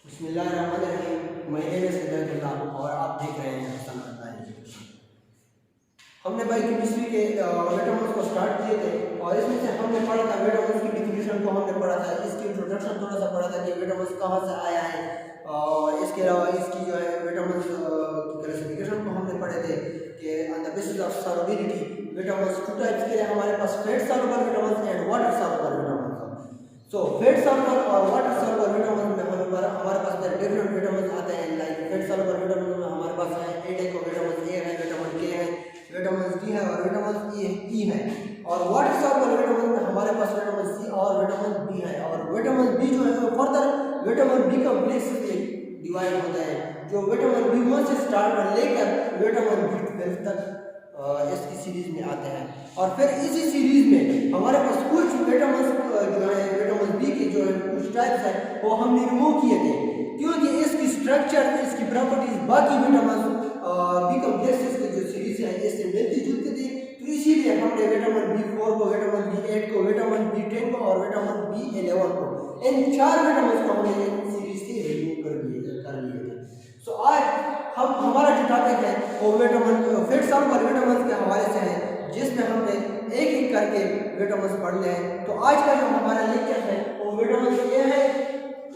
बिस्मिल्लाहिर्रहमानिर्रहीम। महीने में सिद्दतुल्लाह और आप देख रहे हैं हसन अत्तारी। हमने बायोकेमिस्ट्री के विटामिन्स को स्टार्ट किए थे और इसमें से हमने पढ़ा था विटामिन्स की डिफिनेशन को हमने पढ़ा था, इसकी इंट्रोडक्शन थोड़ा सा पढ़ा था कि विटामिन्स कहाँ से आया है और इसके अलावा इसकी जो है विटामिन्स की क्लासिफिकेशन को हमने पढ़े थे कि on the basis of solubility vitamins two types के हमारे पास fat soluble vitamins and water soluble vitamins. So fat soluble और वाटर सॉल्युबल विटामिन में हमारे पास डिफरेंट विटामिन आते हैं। लाइक फैट सॉल्युबल विटामिन में हमारे पास है ए टाइप का विटामिन ए है, विटामिन के है, विटामिन डी है और विटामिन ई है। और वाटर सॉल्युबल विटामिन में हमारे पास विटामिन सी और विटामिन बी है। और विटामिन बी जो है वो फर्दर विटामिन बी कॉम्प्लेक्स से डिवाइड होता है, जो विटामिन बी 1 से स्टार्ट लेकर विटामिन बी 12 तक इसकी सीरीज में आते हैं। और फिर इसी सीरीज में हमारे पास कुछ विटामिन जो है विटामिन बी के जो है कुछ टाइप्स है वो हमने रिमूव किए थे क्योंकि इसकी स्ट्रक्चर, इसकी प्रॉपर्टीज बाकी विटामिन बी कॉम्प्लेक्सेस की जो सीरीज है इससे मिलती जुलती थी। तो इसीलिए हमने विटामिन बी4 को, विटामिन बी8 को, विटामिन बी10 को और विटामिन बी11 को, इन 4 विटामिन को हमने इन सीरीज से रिमूव कर लिए थे। सो आज हम हमारा जो टॉपिक है वो विटामिन फैट सॉल्युबल विटामिन के हवाले से है, जिसमें हमने एक एक करके विटामिन पढ़ लिए हैं। तो आज का जो हमारा लेक्चर है वो विटामिन ए है।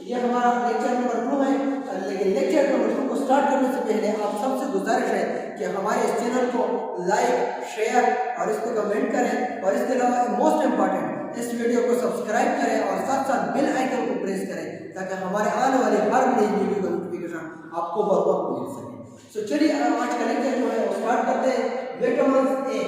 ये हमारा लेक्चर नंबर 2 है। लेकिन लेक्चर नंबर 2 को स्टार्ट करने से पहले आप सबसे गुजारिश है कि हमारे इस चैनल को लाइक, शेयर और इस पर कमेंट करें और इसके अलावा मोस्ट इम्पॉर्टेंट इस वीडियो को सब्सक्राइब करें और साथ साथ बेल आइकन को प्रेस करें ताकि हमारे आने वाले हर नई वीडियो का नोटिफिकेशन आपको बर वक्त मिल सके। तो चलिए आज का लेक्चर जो है वो स्टार्ट करते हैं। विटामिन ए,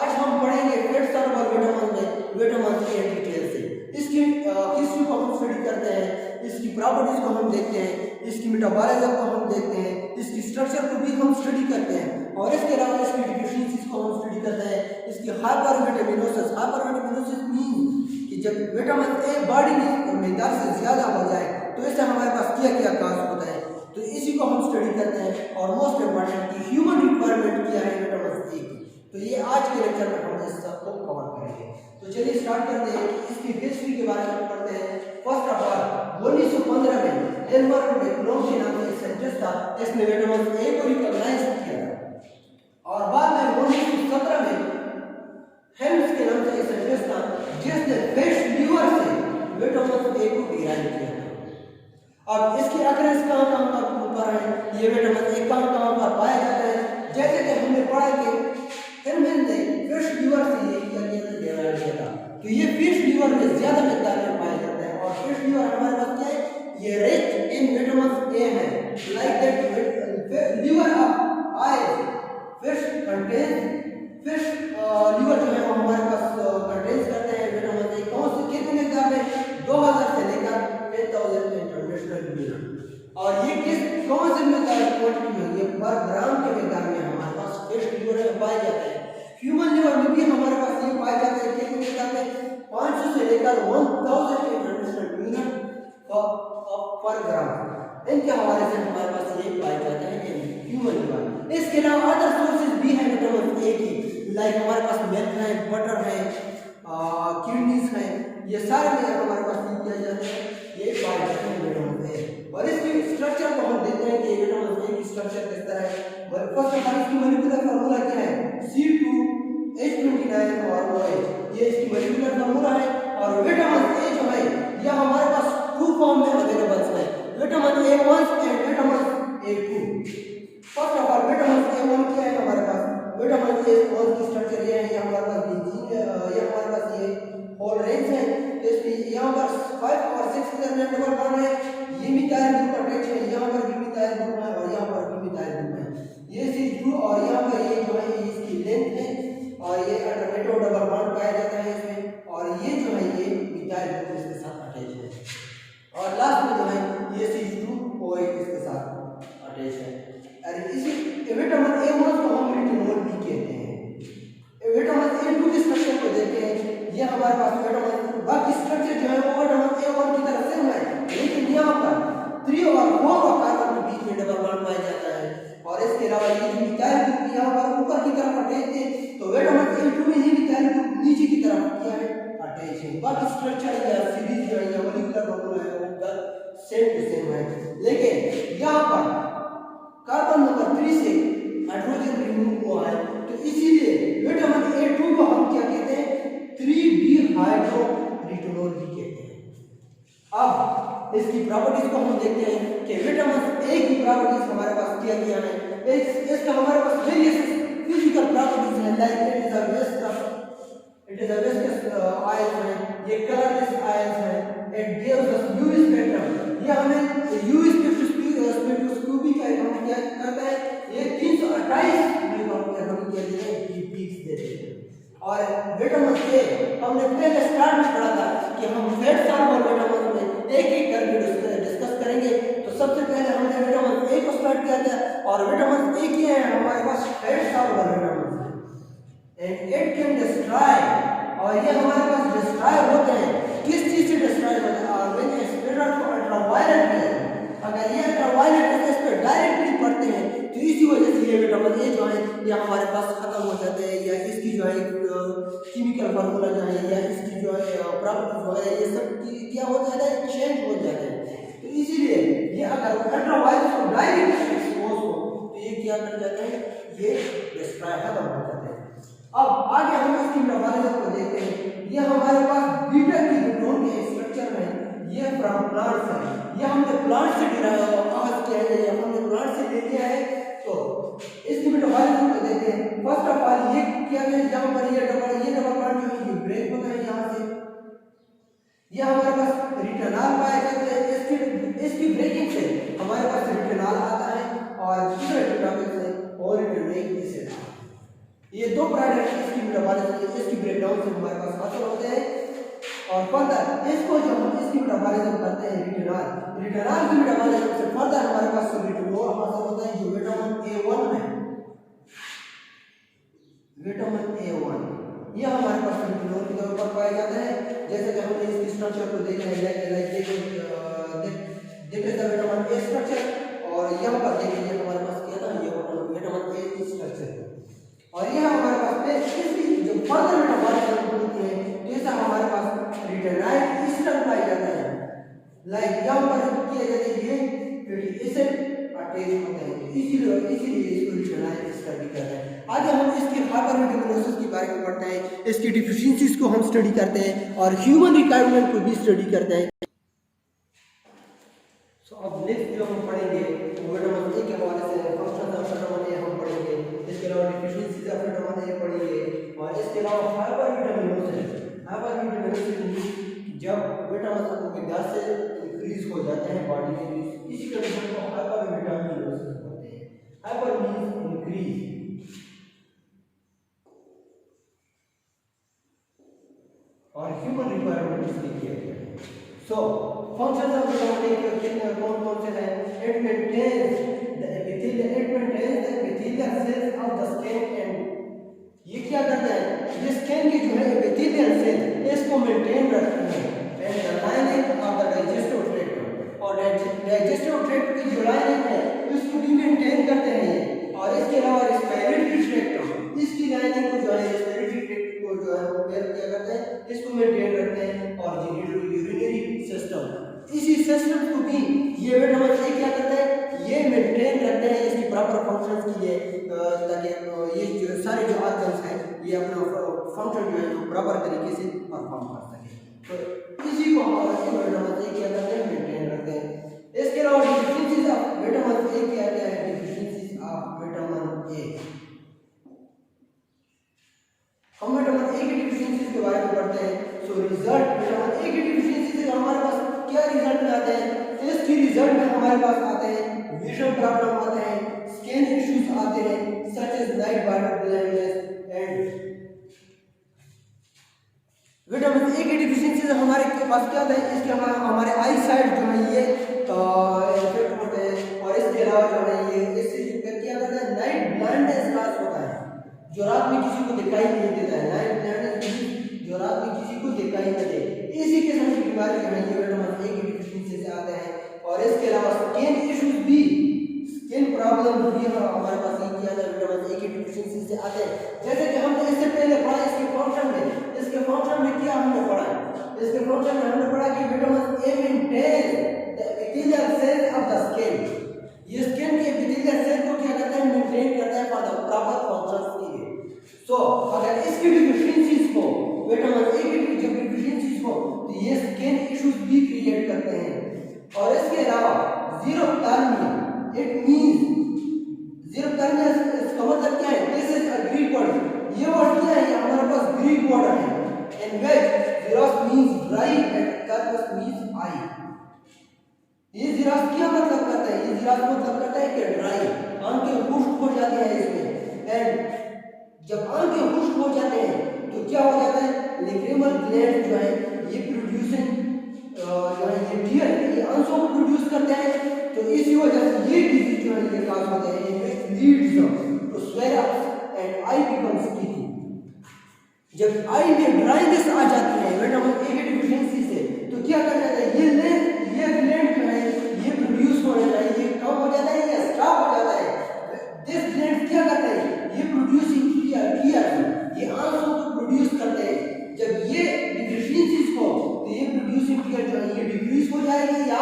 आज हम पढ़ेंगे फैट सॉल्युबल विटामिन में विटामिन ए डिटेल से। इसकी हिस्ट्री को हम स्टडी करते हैं, इसकी प्रॉपर्टीज को हम देखते हैं, इसकी मेटाबॉलिज्म को हम देखते हैं, इसकी स्ट्रक्चर को भी हम स्टडी करते हैं और इसके अलावा इसकी डिफिशिएंसीज को हम स्टडी करते हैं। इसकी हाइपरविटामिनोसिस मींस कि जब विटामिन ए बॉडी में मिकदार से ज़्यादा हो जाए तो इससे हमारे पास क्या क्या काज होता है, तो इसी को हम स्टडी करते हैं। और मोस्ट इम्पॉर्टेंट की ह्यूमन रिक्वायरमेंट क्या है विटामिन ए की, तो ये आज के लेक्चर में हम इस सब को कवर करेंगे। तो चलिए स्टार्ट करते हैं कि इसकी हिस्ट्री के बारे में पढ़ते हैं। फर्स्ट ऑफ ऑल 1915 में एल्बर्ट मैक्लोम के नाम से एक साइंटिस्ट था, इसने विटामिन ए को रिकॉग्नाइज किया और बाद में 1917 में हेल्म्स के नाम से एक साइंटिस्ट था जिसने फिश लीवर से विटामिन ए को डिराइव किया। अब इसकी अक्रेंस कहाँ पर है, ये विटामिन ए कहाँ पर पाया जाता है, जैसे कि हमने पढ़ा कि हेल्म्स ने फिश लीवर से ये डिराइव किया था। तो ये फिश लीवर में ज्यादा मिकदार में पाया जाता है और फिश लीवर हमारे पास क्या है, ये रिच इन विटामिन ए है। Like that liver of eyes fish contain fish liver जो है वो हमारे पास कंटेन्स करते हैं विटामिन ए। कौन से कितने मिकदार में, 2000 से लेकर 10,000 इंटरनेशनल यूनिट। और ये किस कौन से मिकदार क्वांटिटी में, ये पर ग्राम के मिकदार में हमारे पास फिश लीवर में पाया जाता है। ह्यूमन लीवर में भी हमारे पास ये पाया जाता है कितने मिकदार में, 500 से लेकर 1000 इंटरनेशनल यूनिट पर ग्राम। इनके हवाले से हमारे पास ये पाया जाता है ह्यूमन लीवर। इसके अलावा अदर सोर्सेज भी है विटामिन ए की, लाइक हमारे पास मिल्क है, बटर है, किडनीज है, ये सारे में हमारे पास किया जाता है, ये पाया जाता है विटामिन ए। और इसकी स्ट्रक्चर को हम देखते हैं कि विटामिन ए की स्ट्रक्चर किस तरह है। फर्स्ट ऑफ ऑल इसकी मॉलिक्यूलर फार्मूला क्या है, C2H29 और OH, ये इसकी मॉलिक्यूलर फार्मूला है। और विटामिन ए जो है ये हमारे पास 2 फॉर्म में अवेलेबल है, vitamin A1 and vitamin A2। First of all vitamin A1 क्या है हमारे पास, विटामिन A1 की स्ट्रक्चर ये है, ये हमारे पास ये हमारे पास ये होल रेंज है, इसमें यहाँ पर 5 और 6 के दरमियान डबल बॉन्ड है, ये मिथाइल ग्रुप अटैच है, यहाँ पर भी मिथाइल ग्रुप है और यहाँ पर भी मिथाइल ग्रुप है। ये C2 और यहाँ पर ये जो है इसकी लेंथ है और ये अल्टरनेटिव डबल बॉन्ड पाया जाता है इसमें, और ये जो है ये मिथाइल ग्रुप इसके साथ अटैच है और लास्ट में जो है ये C2OH इसके साथ अटैच है। और इसी विटामिन A1 को हम रेटिनोल भी कहते हैं। विटामिन A2 की स्ट्रक्चर को देखते हैं, ये हमारे पास विटामिन बाकी स्ट्रक्चर जो है वो विटामिन A1 की तरह सेम है, लेकिन यहाँ पर 3 और 4 और कार्बन के बीच में डबल बॉन्ड पाया जाता है। और इसके अलावा ये मिथाइल ग्रुप यहाँ पर ऊपर की तरफ अटैच है, तो विटामिन A2 में ही मिथाइल ग्रुप नीचे की तरफ क्या है अटैच है। बाकी स्ट्रक्चर या सीरीज जो है या मॉलिक्यूलर फॉर्मूला है वो सेम टू सेम है। लेकिन यहाँ पर कार्बन नंबर 3 से हाइड्रोजन रिमूव हुआ है, तो इसीलिए विटामिन A2 को हम क्या कहते हैं, 3-डिहाइड्रोरिटोनॉल भी कहते हैं। अब इसकी प्रॉपर्टीज को हम देखते हैं कि विटामिन A की प्रॉपर्टीज हमारे पास क्या क्या है। इसका हमारे पास वेरियस फिजिकल प्रॉपर्टीज है, like it is a wastes ion है, ये कलरलेस आयन है, it gives us UV spectrum, ये हमें यूवी स्पेक्ट्रोस्कोपी का हम क्या करता है, ये 328 हम क्या देते हैं, पीक्स देते हैं। और विटामिन A हमने पहले स्टार्ट में पढ़ा था कि हम फैट सॉल्युबल विटामिन में एक एक करके डिस्कस करेंगे। तो सबसे पहले हमने विटामिन A को स्टार्ट किया था, और विटामिन A क्या है, हमारे पास फैट सॉल्युबल विटामिन है एंड इट कैन डिस्ट्रॉय, और ये हमारे पास डिस्ट्रॉय होते हैं, किस चीज से डिस्ट्रॉय होते हैं, व्हेन एक्सपोजर टू अल्ट्रावायलेट है, अगर ये अल्ट्रावायलेट रेस पे डायरेक्टली पड़ते हैं तो इसी वजह से ये विटामिन A जो है ये हमारे पास खत्म हो जाते हैं, या इसकी जो है केमिकल फार्मूला जो है, या इसकी जो है प्रॉपर्टीज वगैरह ये सब क्या हो जाता है, चेंज हो जाते हैं। तो इसीलिए ये अगर अल्ट्रावायलेट को डायरेक्ट एक्सपोज हो तो ये क्या कर जाते हैं, ये डिस्ट्रॉय खत्म हो जाते हैं। अब आगे हम इसकी मेटाबॉलिज्म को देखते हैं। ये हमारे पास बीटा कीटोन के स्ट्रक्चर में, ये फ्रॉम प्लांट्स है, ये हमने प्लांट से अखज किया है, या हमने प्लांट से ले लिया है। तो इसकी मेटाबॉलिज्म को देखते हैं। फर्स्ट ऑफ ऑल ये क्या है, यहाँ पर ये डबल बॉन्ड जो है ये ब्रेक होता है यहाँ से, ये हमारे पास रिटर्नल पाया जाता है, इसकी ब्रेकिंग से हमारे पास रिटर्नल आता है, और दूसरे टॉपिक से ओरिटोनिक एसिड, ये दो प्रोडक्ट इसकी मेटाबॉलिज्म इसकी ब्रेकडाउन से हमारे पास हासिल होते हैं। और फर्दर इसको जो हम इसकी मेटाबॉलिज्म करते हैं रिटर्नल की मेटाबॉलिज्म से फर्दर हमारे पास सोलिटोल हासिल होता है, जो विटामिन A1 है, विटामिन A1 ये हमारे पास सोलिटोल के तौर पर पाया जाता है। जैसे कि हमने इसकी स्ट्रक्चर को देखा है, देखिए विटामिन A स्ट्रक्चर, और यहाँ पर देखिए हमारे पास क्या था, ये विटामिन A की स्ट्रक्चर, और यह हमारे पास इसकी जो फर्दर मेटाबॉलिज्म होती है, जैसा हमारे पास रिटर्नाइल ईस्टर पाया जाता है, लाइक यहाँ पर किया जाता है, ये फैटी एसिड अटैच होते हैं, इसीलिए इसको रिटर्नाइल ईस्टर भी कहते हैं। आगे हम इसके हाइपरविटामिनोसिस के बारे में पढ़ते हैं, इसकी डिफिशियंसीज को हम स्टडी करते हैं, और ह्यूमन रिक्वायरमेंट को भी स्टडी करते हैं। अब नेक्स्ट जो हम पढ़ेंगे वो विटामिन A के हवाले से फंक्शन ऑफ विटामिन A हम पढ़ेंगे, इसके अलावा डिफिशियंसीज ऑफ विटामिन A पढ़ेंगे, और इसके अलावा हाइपरविटामिनोसिस जब विटामिन आपके गैस से इंक्रीज हो जाते हैं बॉडी में, इसी कंडीशन को हाइपरविटामिनोसिस बोलते हैं। हाइपर मींस इंक्रीज, और ह्यूमन रिक्वायरमेंट इसलिए किया गया है। So functions of vitamin A के कौन-कौन से हैं? It maintains the epithelial cells of the skin, and ये क्या करता है, ये स्किन की जो है एपिथेलियल सेल इसको मेंटेन रखते हैं, and the lining of the digestive tract, और डाइजेस्टिव ट्रैक्ट की जो लाइनिंग है उसको भी मेंटेन करते हैं ये। और इसके अलावा रेस्पिरेटरी ट्रैक्ट, इसकी लाइनिंग को जो है रेस्पिरेटरी ट्रैक्ट को जो है वो क्या करते हैं, इसको मेंटेन रखते हैं। और यूरिनरी सिस्टम, इसी सिस्टम को भी ये विटामिन A क्या करता है, ये मेंटेन रखते हैं इसकी प्रॉपर फंक्शंस के लिए, ताकि ये जो सारे जो ऑर्गन्स हैं ये अपना फंक्शन जो है वो प्रॉपर तरीके से परफॉर्म कर सके। तो इसी को हम विटामिन A क्या करते हैं, मेंटेन रखते हैं। इसके अलावा डिफिशियंसीज ऑफ विटामिन A क्या है, डिफिशियंसीज ऑफ विटामिन A, हम विटामिन A की डिफिशियंसीज के बारे में पढ़ते हैं। सो रिजल्ट विटामिन A की डिफिशियंसी से हमारे पास क्या रिजल्ट में आते हैं, इसकी रिजल्ट में हमारे पास आते हैं विजन प्रॉब्लम आते हैं, स्किन इश्यूज आते हैं such as night blindness, and vitamin A की डिफिशियंसी से हमारे पास क्या होता है, इसके हमारे आई साइट जो है ये इफेक्ट होते हैं, और इसके अलावा जो है ये इससे क्या करता है, नाइट ब्लाइंडनेस लॉस होता है, जो रात में किसी को दिखाई नहीं देता है, नाइट ब्लाइंडनेस जो रात में किसी को दिखाई नहीं दे, इसी किस्म की बीमारी जो है ये विटामिन A की डिफिशियंसी से आते हैं। और इसके अलावा स्किन इश्यूज भी, स्किन प्रॉब्लम भी हमारे पास ये किया जाए विटामिन A की डिफिशियंसी से आते हैं। जैसे कि हमने इससे पहले पढ़ा इसके फंक्शन में क्या हमने पढ़ा, इसके फंक्शन में हमने पढ़ा कि vitamin A maintain the epithelial cells of the tissues भी क्रिएट करते हैं। और इसके अलावा जीरोथर्मिया, इट मींस जीरोथर्मिया इसका मतलब क्या है? This is a Greek word. ये वर्ड क्या है? ये हमारे पास ग्रीक वर्ड है। In which zeros means dry and thermos means I. ये जीरास क्या मतलब करता है? ये जीरास मतलब करता है कि ड्राई, आंखें खुश्क हो जाती है इसमें। एंड जब आंखें खुश्क हो जाते हैं तो क्या हो जाता है? लेक्रिमल ग्लैंड जो है ये प्रोड्यूसिंग जो है ये टीयर ये आंसू को प्रोड्यूस करते हैं। तो इसी वजह से ये डिजीज जो है ये काज होते हैं, which leads to swell up and eye becomes sticky. जब आई में ड्राइनेस आ जाती है विटामिन ए की डिफिशियंसी से, तो क्या कर जाता है? ये ग्लैंड जो है ये प्रोड्यूस होने चाहिए, ये कम हो जाता है, ये स्टॉप हो जाता है। दिस ग्लैंड क्या करता है? ये प्रोड्यूसिंग टीयर ये आंसू को प्रोड्यूस करते हैं। जब ये डिफिशियंसीज को तो ये प्रोड्यूसिंग टीयर जो है ये डिक्रीज हो जाएगी या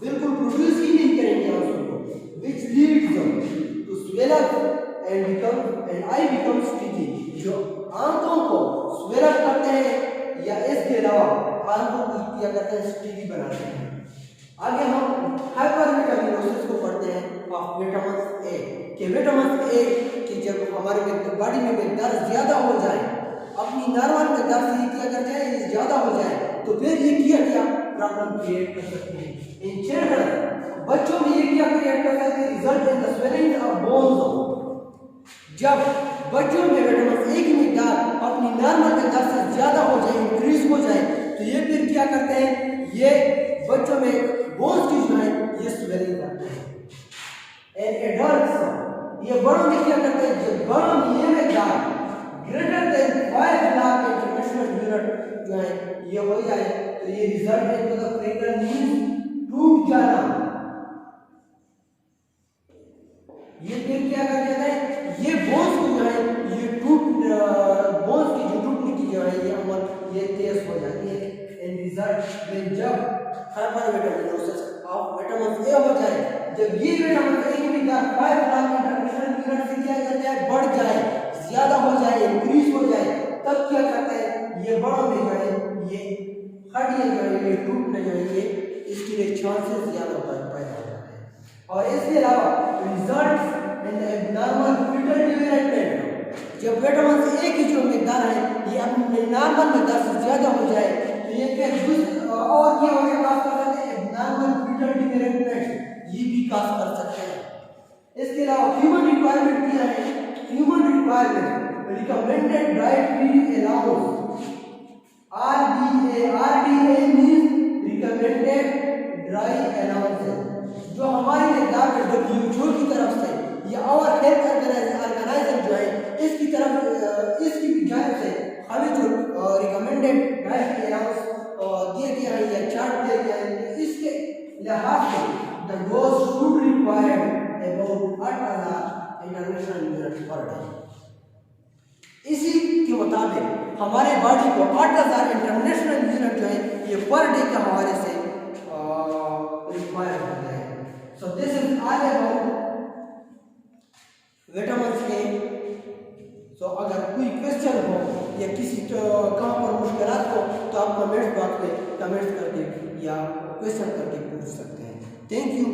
बिल्कुल प्रोड्यूस ही नहीं करेंगे आंसू को, which leads to swell up and eye become sticky. जो आंतों को स्वेल अप करते हैं या इसके अलावा आंतों को क्या करते हैं? स्टिकी बनाते हैं। आगे हम हाइपरविटामिनोसिस को पढ़ते हैं ऑफ विटामिन ए कि विटामिन ए कि जब हमारे बॉडी में दर्द ज्यादा हो जाए, अपनी नॉर्मल में दर्द से क्या कर जाए? ये ज्यादा हो जाए तो फिर ये क्या प्रॉब्लम क्रिएट कर सकते हैं। इन चिल्ड्रन बच्चों में ये क्या क्रिएट कर सकते हैं? Result in the swelling of bones. जब बच्चों में विटामिन ए की मिकदार अपनी नॉर्मल में दर्द से ज्यादा हो जाए, इंक्रीज हो जाए, तो ये फिर क्या करते हैं? ये बच्चों में बोन्स की जो है ये स्वेलिंग करते हैं। एंड एडल्ट्स ये बड़ों में क्या करते हैं? जब बड़ों में ये मिकदार greater than 5 lakh international unit जो है ये हो जाए तो ये result in the cranial knees टूट जाना। ये फिर क्या कर जाता है? ये बोन्स को जो है ये बोन्स की जो टूटने की जो है ये अमल ये तेज हो जाती है। इन रिजल्ट में जब हाइपरविटामिनोसिस ऑफ विटामिन ए हो जाए, जब ये विटामिन ए की मिकदार 5 लाख इंटरनेशनल यूनिट से क्या कर जाए? बढ़ जाए, ज्यादा हो जाए, इंक्रीज हो जाए, तब क्या करते हैं? ये बड़ों में जो है ये हड्डियां जो है ये टूटने जाएंगे, इसके लिए चांसेस ज्यादा पैदा हो जाते हैं। और इसके अलावा results in the abnormal foetal development. जब विटामिन ए की जो मिकदार है ये अपने नॉर्मल मिकदार से ज्यादा हो जाए तो ये फिर और क्या हो जाएगा? काज कर सकते हैं एब्नॉर्मल फीटल डेवलपमेंट, ये भी काज कर सकते हैं। इसके अलावा ह्यूमन रिक्वायरमेंट क्या है? Human requirement recommended dietary allowance RDA means recommended dry allowance. जो हमारी निगरान में WHO की तरफ से या और हेल्थ ऑर्गेनाइजेशन जो है इसकी तरफ इसकी जानिब से हमें जो रिकमेंडेड डाइटरी अलाउंस दिया गया है या चार्ट दिया गया है, इसके लिहाज से the dose should required about 8000 international unit per day. इसी के मुताबिक हमारे बॉडी को 8000 इंटरनेशनल यूनिट जो है ये पर डे के हवाले से रिक्वायर होते हैं। So this is all about vitamin a. So अगर कोई क्वेश्चन हो या किसी कहाँ पर मुश्किलात हो तो आप कमेंट बॉक्स में कमेंट करके या क्वेश्चन करके पूछ सकते हैं। Thank you.